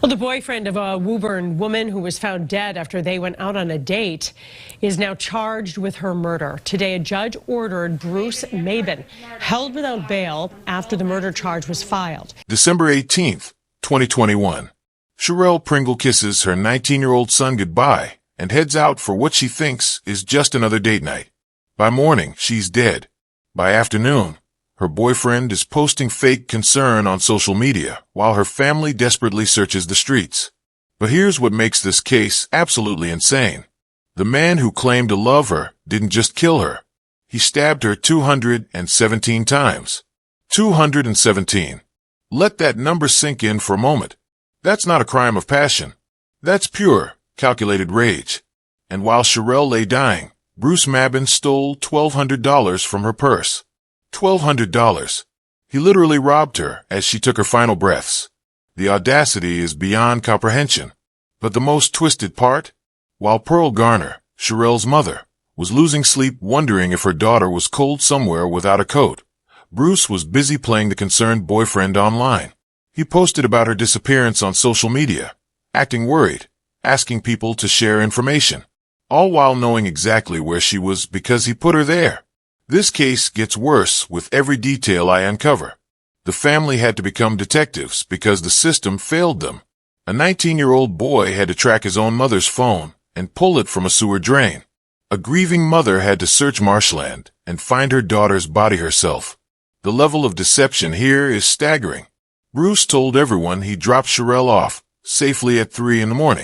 Well, the boyfriend of a Woburn woman who was found dead after they went out on a date is now charged with her murder. Today, a judge ordered Bruce Mabin held without bail after the murder charge was filed. December 18th, 2021. Sherelle Pringle kisses her 19-year-old son goodbye and heads out for what she thinks is just another date night. By morning, she's dead. By afternoon, her boyfriend is posting fake concern on social media while her family desperately searches the streets. But here's what makes this case absolutely insane. The man who claimed to love her didn't just kill her. He stabbed her 217 times. 217. Let that number sink in for a moment. That's not a crime of passion. That's pure, calculated rage. And while Sherelle lay dying, Bruce Mabin stole $1,200 from her purse. $1,200. He literally robbed her as she took her final breaths. The audacity is beyond comprehension. But the most twisted part? While Pearl Garner, Sherelle's mother, was losing sleep wondering if her daughter was cold somewhere without a coat, Bruce was busy playing the concerned boyfriend online. He posted about her disappearance on social media, acting worried, asking people to share information, all while knowing exactly where she was because he put her there. This case gets worse with every detail I uncover. The family had to become detectives because the system failed them. A 19-year-old boy had to track his own mother's phone and pull it from a sewer drain. A grieving mother had to search marshland and find her daughter's body herself. The level of deception here is staggering. Bruce told everyone he dropped Sherelle off safely at 3 a.m.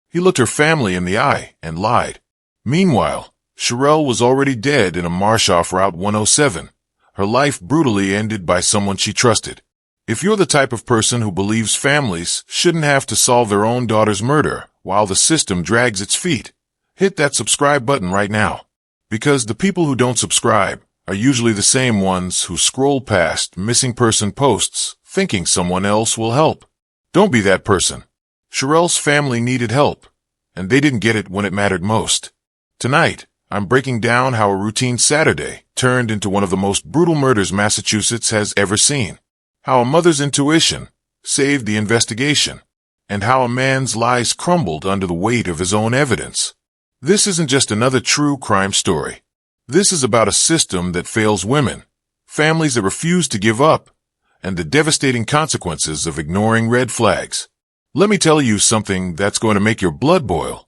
He looked her family in the eye and lied. Meanwhile, Sherelle was already dead in a marsh off Route 107, her life brutally ended by someone she trusted. If you're the type of person who believes families shouldn't have to solve their own daughter's murder while the system drags its feet, hit that subscribe button right now. Because the people who don't subscribe are usually the same ones who scroll past missing person posts thinking someone else will help. Don't be that person. Sherelle's family needed help, and they didn't get it when it mattered most. Tonight, I'm breaking down how a routine Saturday turned into one of the most brutal murders Massachusetts has ever seen, how a mother's intuition saved the investigation, and how a man's lies crumbled under the weight of his own evidence. This isn't just another true crime story. This is about a system that fails women, families that refuse to give up, and the devastating consequences of ignoring red flags. Let me tell you something that's going to make your blood boil.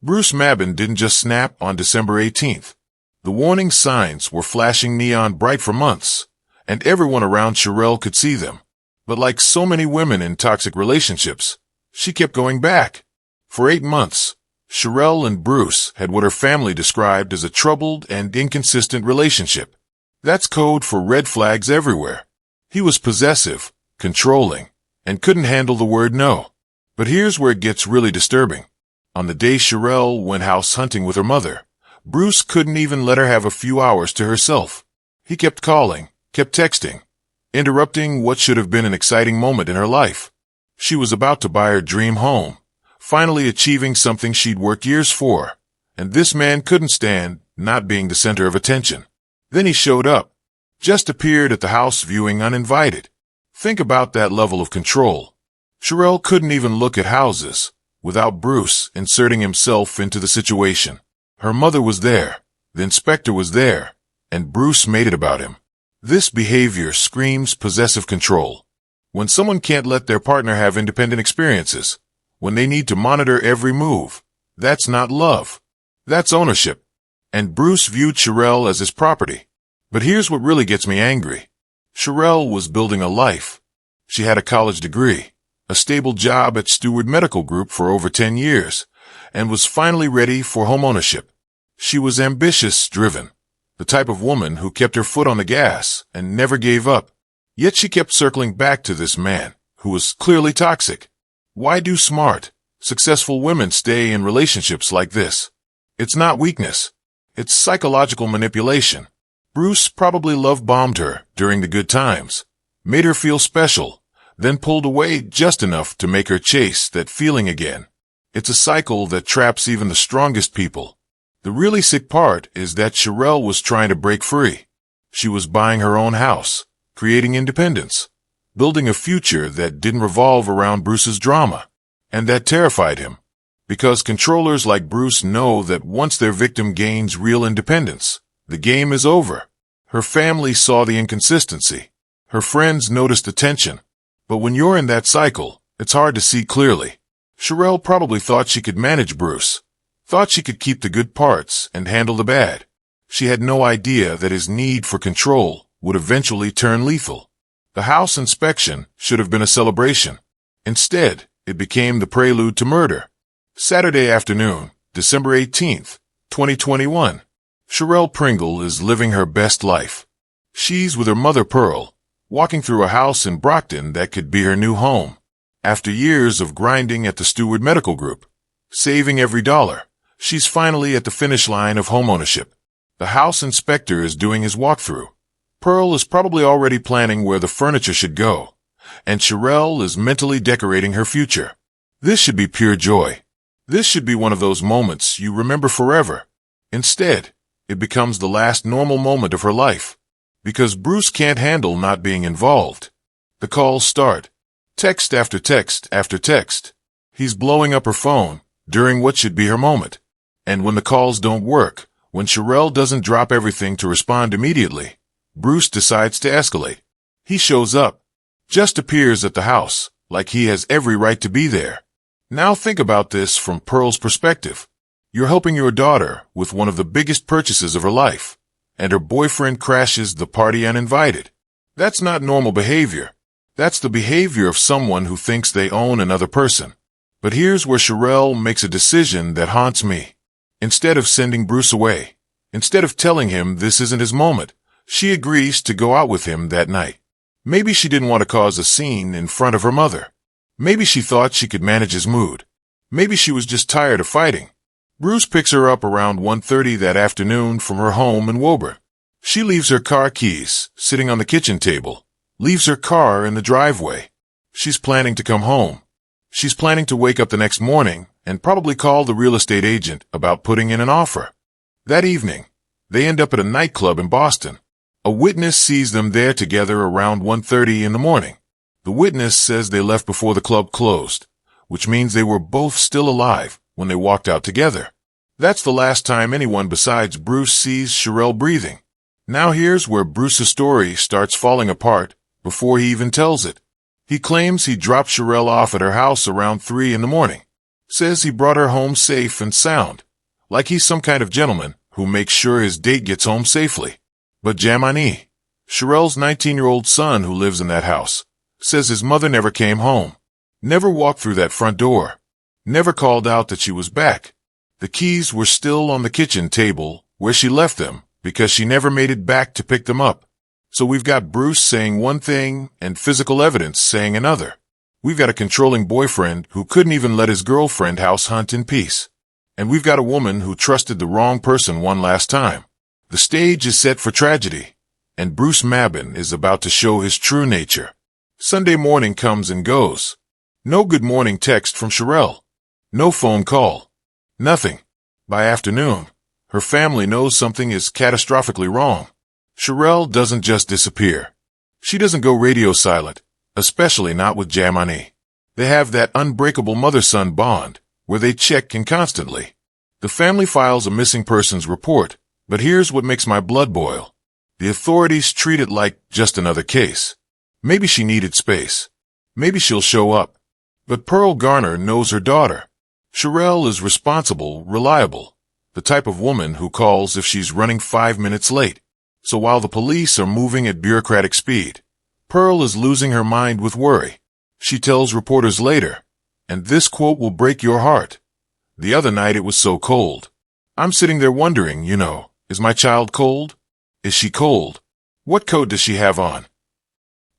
Bruce Mabin didn't just snap on December 18th. The warning signs were flashing neon bright for months, and everyone around Sherelle could see them. But like so many women in toxic relationships, she kept going back. For 8 months, Sherelle and Bruce had what her family described as a troubled and inconsistent relationship. That's code for red flags everywhere. He was possessive, controlling, and couldn't handle the word no. But here's where it gets really disturbing. On the day Sherelle went house hunting with her mother, Bruce couldn't even let her have a few hours to herself. He kept calling, kept texting, interrupting what should have been an exciting moment in her life. She was about to buy her dream home, finally achieving something she'd worked years for, and this man couldn't stand not being the center of attention. Then he showed up, just appeared at the house viewing uninvited. Think about that level of control. Sherelle couldn't even look at houses without Bruce inserting himself into the situation. Her mother was there, the inspector was there, and Bruce made it about him. This behavior screams possessive control. When someone can't let their partner have independent experiences, when they need to monitor every move, that's not love. That's ownership. And Bruce viewed Sherelle as his property. But here's what really gets me angry. Sherelle was building a life. She had a college degree, a stable job at Steward Medical Group for over 10 years, and was finally ready for homeownership. She was ambitious, driven, the type of woman who kept her foot on the gas and never gave up. Yet she kept circling back to this man, who was clearly toxic. Why do smart, successful women stay in relationships like this? It's not weakness. It's psychological manipulation. Bruce probably love-bombed her during the good times, made her feel special, then pulled away just enough to make her chase that feeling again. It's a cycle that traps even the strongest people. The really sick part is that Sherelle was trying to break free. She was buying her own house, creating independence, building a future that didn't revolve around Bruce's drama. And that terrified him. Because controllers like Bruce know that once their victim gains real independence, the game is over. Her family saw the inconsistency. Her friends noticed the tension. But when you're in that cycle, it's hard to see clearly. Sherelle probably thought she could manage Bruce, thought she could keep the good parts and handle the bad. She had no idea that his need for control would eventually turn lethal. The house inspection should have been a celebration. Instead, it became the prelude to murder. Saturday afternoon, December 18th, 2021. Sherelle Pringle is living her best life. She's with her mother Pearl, walking through a house in Brockton that could be her new home. After years of grinding at the Steward Medical Group, saving every dollar, she's finally at the finish line of homeownership. The house inspector is doing his walkthrough. Pearl is probably already planning where the furniture should go, and Sherelle is mentally decorating her future. This should be pure joy. This should be one of those moments you remember forever. Instead, it becomes the last normal moment of her life. Because Bruce can't handle not being involved. The calls start. Text after text after text. He's blowing up her phone during what should be her moment. And when the calls don't work, when Sherelle doesn't drop everything to respond immediately, Bruce decides to escalate. He shows up, just appears at the house, like he has every right to be there. Now think about this from Pearl's perspective. You're helping your daughter with one of the biggest purchases of her life, and her boyfriend crashes the party uninvited. That's not normal behavior. That's the behavior of someone who thinks they own another person. But here's where Sherelle makes a decision that haunts me. Instead of sending Bruce away, instead of telling him this isn't his moment, she agrees to go out with him that night. Maybe she didn't want to cause a scene in front of her mother. Maybe she thought she could manage his mood. Maybe she was just tired of fighting. Bruce picks her up around 1:30 that afternoon from her home in Woburn. She leaves her car keys sitting on the kitchen table, leaves her car in the driveway. She's planning to come home. She's planning to wake up the next morning and probably call the real estate agent about putting in an offer. That evening, they end up at a nightclub in Boston. A witness sees them there together around 1:30 in the morning. The witness says they left before the club closed, which means they were both still alive when they walked out together. That's the last time anyone besides Bruce sees Sherelle breathing. Now here's where Bruce's story starts falling apart before he even tells it. He claims he dropped Sherelle off at her house around 3 in the morning. Says he brought her home safe and sound, like he's some kind of gentleman who makes sure his date gets home safely. But Jamani, Sherelle's 19-year-old son who lives in that house, says his mother never came home, never walked through that front door, never called out that she was back. The keys were still on the kitchen table where she left them because she never made it back to pick them up. So we've got Bruce saying one thing and physical evidence saying another. We've got a controlling boyfriend who couldn't even let his girlfriend house hunt in peace. And we've got a woman who trusted the wrong person one last time. The stage is set for tragedy, and Bruce Mabin is about to show his true nature. Sunday morning comes and goes. No good morning text from Sherelle. No phone call. Nothing. By afternoon, her family knows something is catastrophically wrong. Sherelle doesn't just disappear. She doesn't go radio silent, especially not with Jamani. They have that unbreakable mother-son bond, where they check in constantly. The family files a missing persons report, but here's what makes my blood boil. The authorities treat it like just another case. Maybe she needed space. Maybe she'll show up. But Pearl Garner knows her daughter. Sherelle is responsible, reliable, the type of woman who calls if she's running 5 minutes late. So while the police are moving at bureaucratic speed, Pearl is losing her mind with worry. She tells reporters later, and this quote will break your heart. The other night it was so cold. I'm sitting there wondering, is my child cold? Is she cold? What coat does she have on?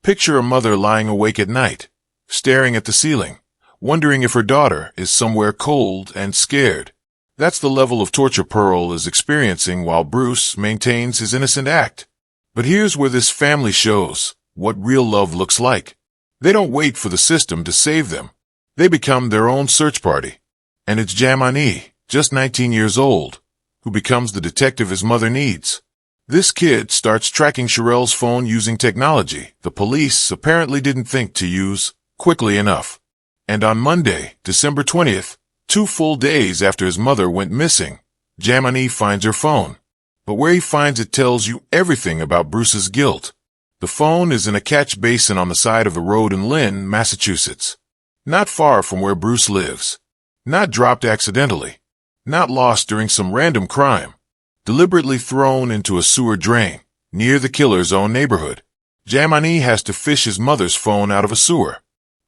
Picture a mother lying awake at night, staring at the ceiling, wondering if her daughter is somewhere cold and scared. That's the level of torture Pearl is experiencing while Bruce maintains his innocent act. But here's where this family shows what real love looks like. They don't wait for the system to save them. They become their own search party. And it's Jamani, just 19 years old, who becomes the detective his mother needs. This kid starts tracking Sherelle's phone using technology the police apparently didn't think to use quickly enough. And on Monday, December 20th, 2 full days after his mother went missing, Jamani finds her phone. But where he finds it tells you everything about Bruce's guilt. The phone is in a catch basin on the side of the road in Lynn, Massachusetts. Not far from where Bruce lives. Not dropped accidentally. Not lost during some random crime. Deliberately thrown into a sewer drain, near the killer's own neighborhood. Jamani has to fish his mother's phone out of a sewer.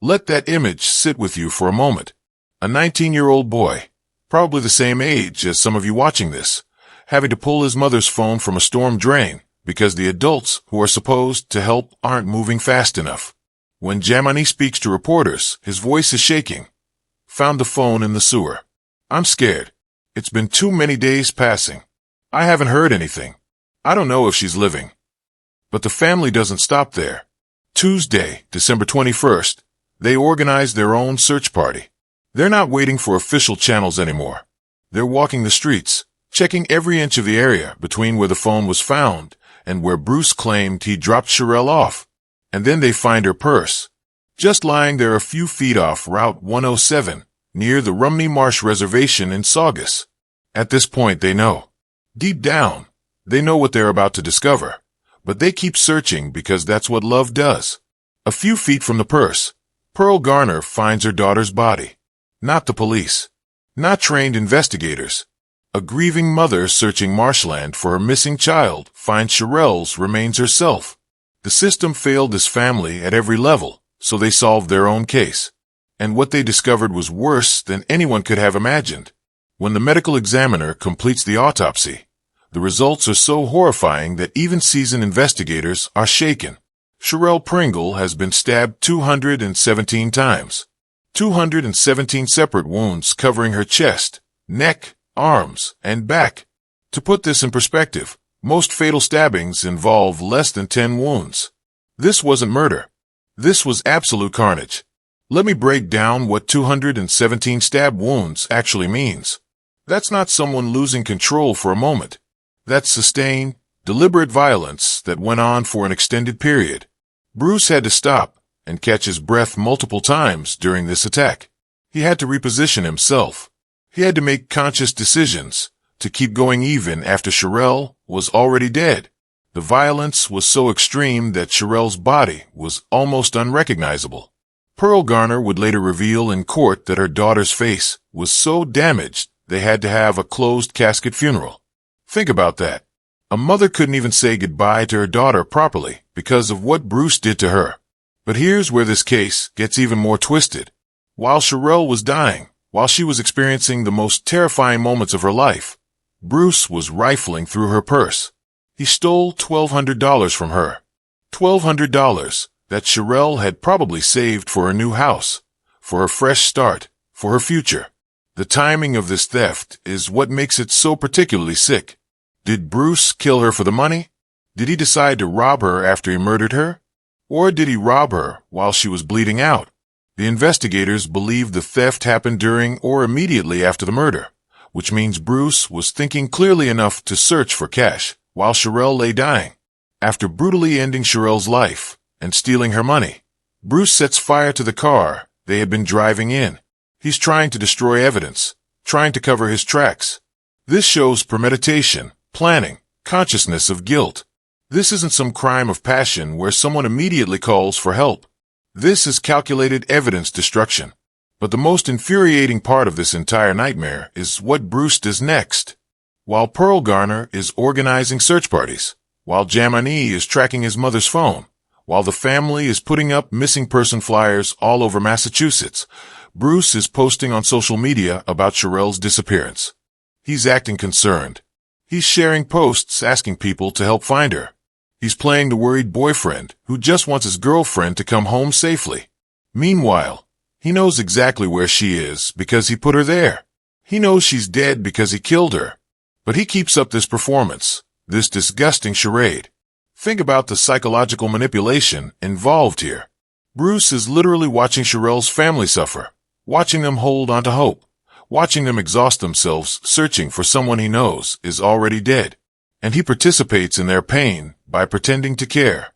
Let that image sit with you for a moment. A 19-year-old boy, probably the same age as some of you watching this, having to pull his mother's phone from a storm drain because the adults who are supposed to help aren't moving fast enough. When Jamani speaks to reporters, his voice is shaking. Found the phone in the sewer. I'm scared. It's been too many days passing. I haven't heard anything. I don't know if she's living. But the family doesn't stop there. Tuesday, December 21st, they organize their own search party. They're not waiting for official channels anymore. They're walking the streets, checking every inch of the area between where the phone was found and where Bruce claimed he dropped Sherelle off. And then they find her purse, just lying there a few feet off Route 107, near the Rumney Marsh Reservation in Saugus. At this point, they know. Deep down, they know what they're about to discover. But they keep searching because that's what love does. A few feet from the purse, Pearl Garner finds her daughter's body. Not the police. Not trained investigators. A grieving mother searching marshland for her missing child finds Sherelle's remains herself. The system failed this family at every level, so they solved their own case. And what they discovered was worse than anyone could have imagined. When the medical examiner completes the autopsy, the results are so horrifying that even seasoned investigators are shaken. Sherelle Pringle has been stabbed 217 times. 217 separate wounds covering her chest, neck, arms, and back. To put this in perspective, most fatal stabbings involve less than 10 wounds. This wasn't murder. This was absolute carnage. Let me break down what 217 stab wounds actually means. That's not someone losing control for a moment. That's sustained, deliberate violence that went on for an extended period. Bruce had to stop and catch his breath multiple times during this attack. He had to reposition himself. He had to make conscious decisions to keep going even after Sherelle was already dead. The violence was so extreme that Sherelle's body was almost unrecognizable. Pearl Garner would later reveal in court that her daughter's face was so damaged they had to have a closed casket funeral. Think about that. A mother couldn't even say goodbye to her daughter properly because of what Bruce did to her. But here's where this case gets even more twisted. While Sherelle was dying, while she was experiencing the most terrifying moments of her life, Bruce was rifling through her purse. He stole $1,200 from her. $1,200 that Sherelle had probably saved for a new house, for a fresh start, for her future. The timing of this theft is what makes it so particularly sick. Did Bruce kill her for the money? Did he decide to rob her after he murdered her? Or did he rob her while she was bleeding out? The investigators believe the theft happened during or immediately after the murder, which means Bruce was thinking clearly enough to search for cash while Sherelle lay dying. After brutally ending Sherelle's life and stealing her money, Bruce sets fire to the car they had been driving in. He's trying to destroy evidence, trying to cover his tracks. This shows premeditation, planning, consciousness of guilt. This isn't some crime of passion where someone immediately calls for help. This is calculated evidence destruction. But the most infuriating part of this entire nightmare is what Bruce does next. While Pearl Garner is organizing search parties, while Jamani is tracking his mother's phone, while the family is putting up missing person flyers all over Massachusetts, Bruce is posting on social media about Sherelle's disappearance. He's acting concerned. He's sharing posts asking people to help find her. He's playing the worried boyfriend who just wants his girlfriend to come home safely. Meanwhile, he knows exactly where she is because he put her there. He knows she's dead because he killed her. But he keeps up this performance, this disgusting charade. Think about the psychological manipulation involved here. Bruce is literally watching Sherelle's family suffer, watching them hold on to hope, watching them exhaust themselves searching for someone he knows is already dead. And he participates in their pain by pretending to care.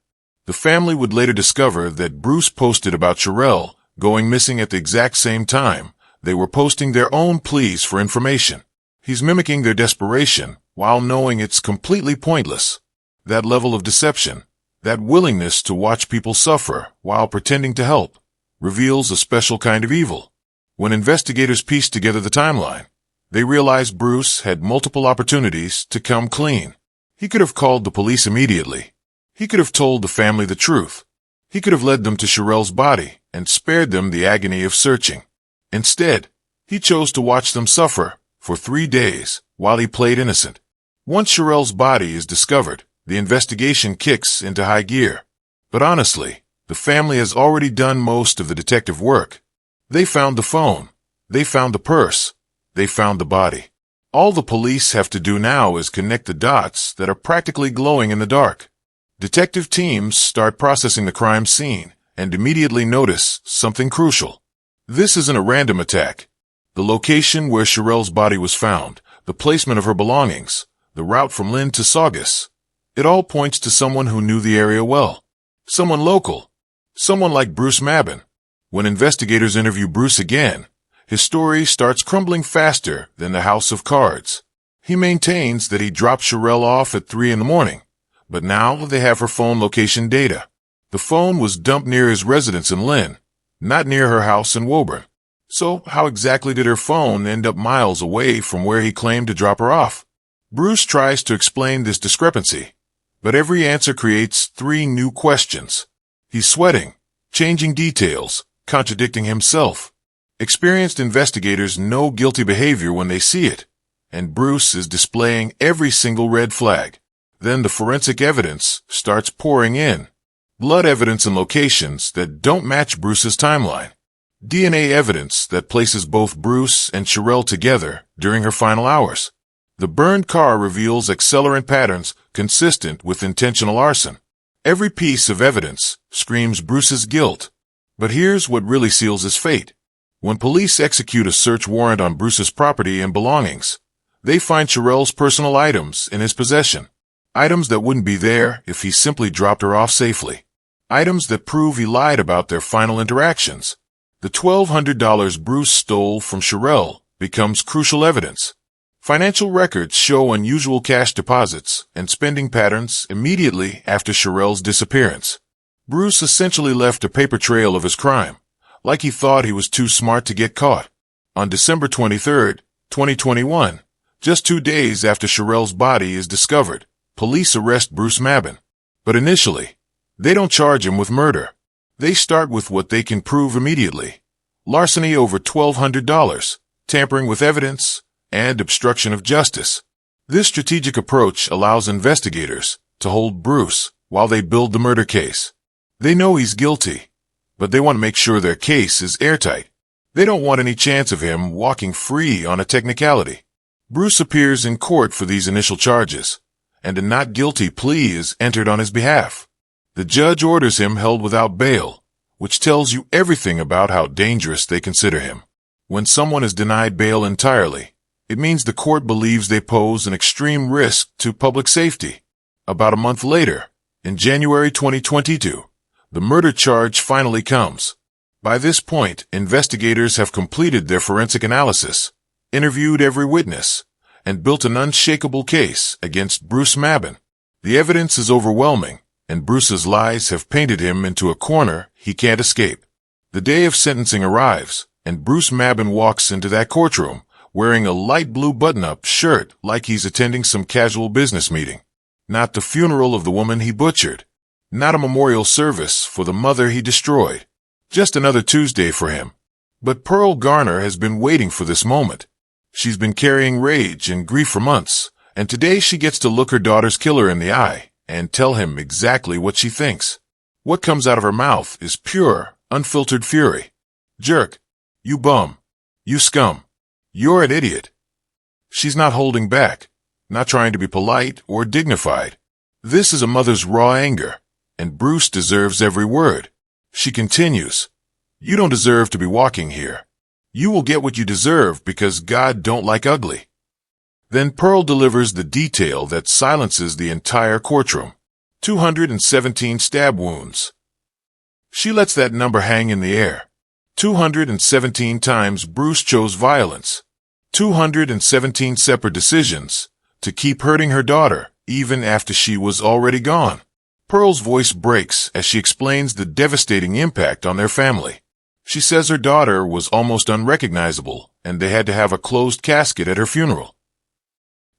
The family would later discover that Bruce posted about Sherelle going missing at the exact same time. They were posting their own pleas for information. He's mimicking their desperation while knowing it's completely pointless. That level of deception, that willingness to watch people suffer while pretending to help, reveals a special kind of evil. When investigators pieced together the timeline, they realized Bruce had multiple opportunities to come clean. He could have called the police immediately. He could have told the family the truth. He could have led them to Sherelle's body and spared them the agony of searching. Instead, he chose to watch them suffer for 3 days while he played innocent. Once Sherelle's body is discovered, the investigation kicks into high gear. But honestly, the family has already done most of the detective work. They found the phone. They found the purse. They found the body. All the police have to do now is connect the dots that are practically glowing in the dark. Detective teams start processing the crime scene and immediately notice something crucial. This isn't a random attack. The location where Sherelle's body was found, the placement of her belongings, the route from Lynn to Saugus, it all points to someone who knew the area well. Someone local. Someone like Bruce Mabin. When investigators interview Bruce again, his story starts crumbling faster than the house of cards. He maintains that he dropped Sherelle off at 3 in the morning, but now they have her phone location data. The phone was dumped near his residence in Lynn, not near her house in Woburn. So how exactly did her phone end up miles away from where he claimed to drop her off? Bruce tries to explain this discrepancy, but every answer creates 3 new questions. He's sweating, changing details, contradicting himself. Experienced investigators know guilty behavior when they see it, and Bruce is displaying every single red flag. Then the forensic evidence starts pouring in. Blood evidence in locations that don't match Bruce's timeline. DNA evidence that places both Bruce and Sherelle together during her final hours. The burned car reveals accelerant patterns consistent with intentional arson. Every piece of evidence screams Bruce's guilt. But here's what really seals his fate. When police execute a search warrant on Bruce's property and belongings, they find Sherelle's personal items in his possession. Items that wouldn't be there if he simply dropped her off safely. Items that prove he lied about their final interactions. The $1,200 Bruce stole from Sherelle becomes crucial evidence. Financial records show unusual cash deposits and spending patterns immediately after Sherelle's disappearance. Bruce essentially left a paper trail of his crime, like he thought he was too smart to get caught. On December 23, 2021, just 2 days after Sherelle's body is discovered, police arrest Bruce Mabin. But initially, they don't charge him with murder. They start with what they can prove immediately. Larceny over $1,200, tampering with evidence, and obstruction of justice. This strategic approach allows investigators to hold Bruce while they build the murder case. They know he's guilty, but they want to make sure their case is airtight. They don't want any chance of him walking free on a technicality. Bruce appears in court for these initial charges, and a not guilty plea is entered on his behalf. The judge orders him held without bail, which tells you everything about how dangerous they consider him. When someone is denied bail entirely, it means the court believes they pose an extreme risk to public safety. About a month later, in January 2022, the murder charge finally comes. By this point, investigators have completed their forensic analysis, interviewed every witness, and built an unshakable case against Bruce Mabin. The evidence is overwhelming, and Bruce's lies have painted him into a corner he can't escape. The day of sentencing arrives, and Bruce Mabin walks into that courtroom wearing a light blue button-up shirt like he's attending some casual business meeting. Not the funeral of the woman he butchered. Not a memorial service for the mother he destroyed. Just another Tuesday for him. But Pearl Garner has been waiting for this moment. She's been carrying rage and grief for months, and today she gets to look her daughter's killer in the eye and tell him exactly what she thinks. What comes out of her mouth is pure, unfiltered fury. Jerk. You bum. You scum. You're an idiot. She's not holding back, not trying to be polite or dignified. This is a mother's raw anger, and Bruce deserves every word. She continues, "You don't deserve to be walking here. You will get what you deserve because God don't like ugly." Then Pearl delivers the detail that silences the entire courtroom. 217 stab wounds. She lets that number hang in the air. 217 times Bruce chose violence. 217 separate decisions to keep hurting her daughter, even after she was already gone. Pearl's voice breaks as she explains the devastating impact on their family. She says her daughter was almost unrecognizable, and they had to have a closed casket at her funeral.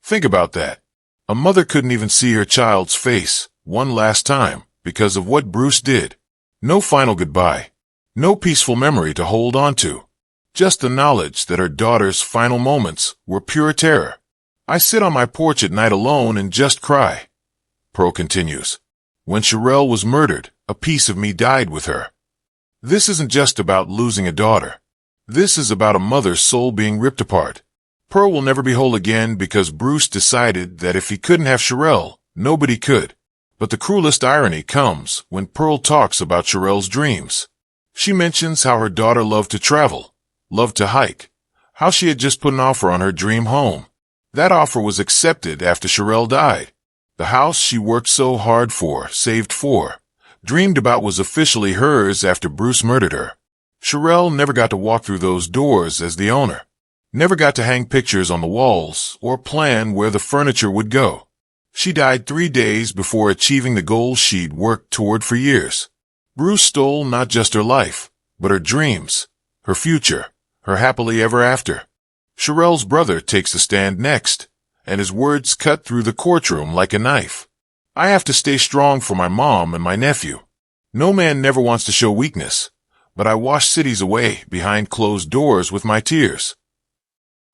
Think about that. A mother couldn't even see her child's face one last time because of what Bruce did. No final goodbye. No peaceful memory to hold on to. Just the knowledge that her daughter's final moments were pure terror. I sit on my porch at night alone and just cry. Pearl continues. When Sherelle was murdered, a piece of me died with her. This isn't just about losing a daughter. This is about a mother's soul being ripped apart. Pearl will never be whole again because Bruce decided that if he couldn't have Sherelle, nobody could. But the cruelest irony comes when Pearl talks about Sherelle's dreams. She mentions how her daughter loved to travel, loved to hike, how she had just put an offer on her dream home. That offer was accepted after Sherelle died. The house she worked so hard for, saved for, dreamed about was officially hers after Bruce murdered her. Sherelle never got to walk through those doors as the owner, never got to hang pictures on the walls or plan where the furniture would go. She died 3 days before achieving the goal she'd worked toward for years. Bruce stole not just her life, but her dreams, her future, her happily ever after. Sherelle's brother takes the stand next, and his words cut through the courtroom like a knife. I have to stay strong for my mom and my nephew. No man never wants to show weakness, but I wash cities away behind closed doors with my tears.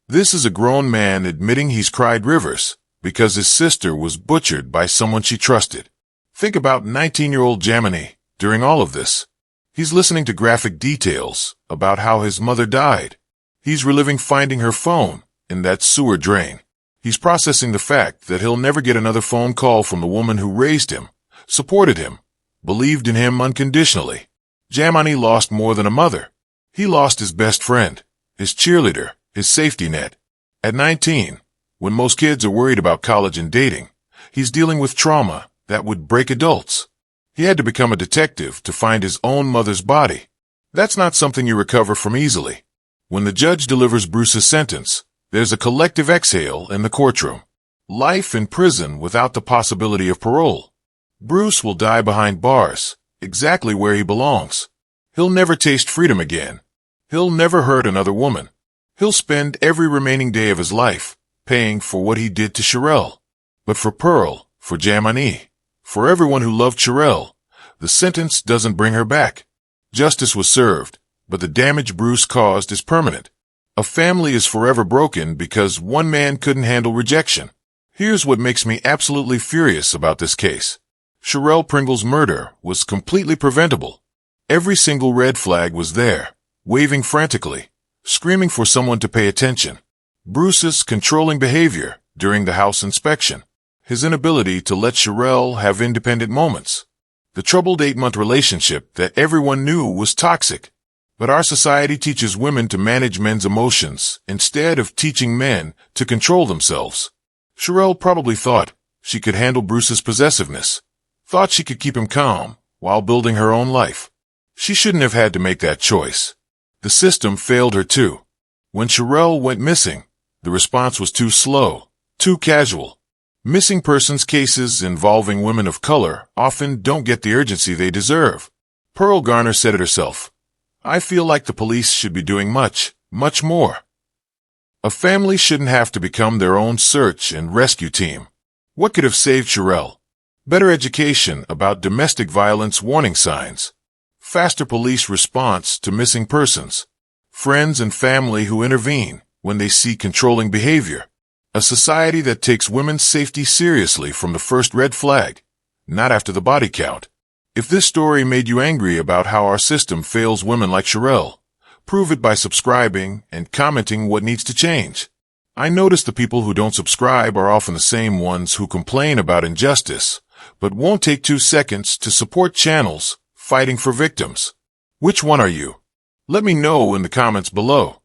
This is a grown man admitting he's cried rivers because his sister was butchered by someone she trusted. Think about 19-year-old Jamini during all of this. He's listening to graphic details about how his mother died. He's reliving finding her phone in that sewer drain. He's processing the fact that he'll never get another phone call from the woman who raised him, supported him, believed in him unconditionally. Jamani lost more than a mother. He lost his best friend, his cheerleader, his safety net. At 19, when most kids are worried about college and dating, he's dealing with trauma that would break adults. He had to become a detective to find his own mother's body. That's not something you recover from easily. When the judge delivers Bruce's sentence, there's a collective exhale in the courtroom. Life in prison without the possibility of parole. Bruce will die behind bars, exactly where he belongs. He'll never taste freedom again. He'll never hurt another woman. He'll spend every remaining day of his life paying for what he did to Sherelle. But for Pearl, for Jamani, for everyone who loved Sherelle, the sentence doesn't bring her back. Justice was served, but the damage Bruce caused is permanent. A family is forever broken because one man couldn't handle rejection. Here's what makes me absolutely furious about this case. Sherelle Pringle's murder was completely preventable. Every single red flag was there, waving frantically, screaming for someone to pay attention. Bruce's controlling behavior during the house inspection, his inability to let Sherelle have independent moments, the troubled 8-month relationship that everyone knew was toxic. But our society teaches women to manage men's emotions instead of teaching men to control themselves. Sherelle probably thought she could handle Bruce's possessiveness, thought she could keep him calm while building her own life. She shouldn't have had to make that choice. The system failed her too. When Sherelle went missing, the response was too slow, too casual. Missing persons cases involving women of color often don't get the urgency they deserve. Pearl Garner said it herself. I feel like the police should be doing much, much more. A family shouldn't have to become their own search and rescue team. What could have saved Sherelle? Better education about domestic violence warning signs. Faster police response to missing persons. Friends and family who intervene when they see controlling behavior. A society that takes women's safety seriously from the first red flag, not after the body count. If this story made you angry about how our system fails women like Sherelle, prove it by subscribing and commenting what needs to change. I notice the people who don't subscribe are often the same ones who complain about injustice, but won't take 2 seconds to support channels fighting for victims. Which one are you? Let me know in the comments below.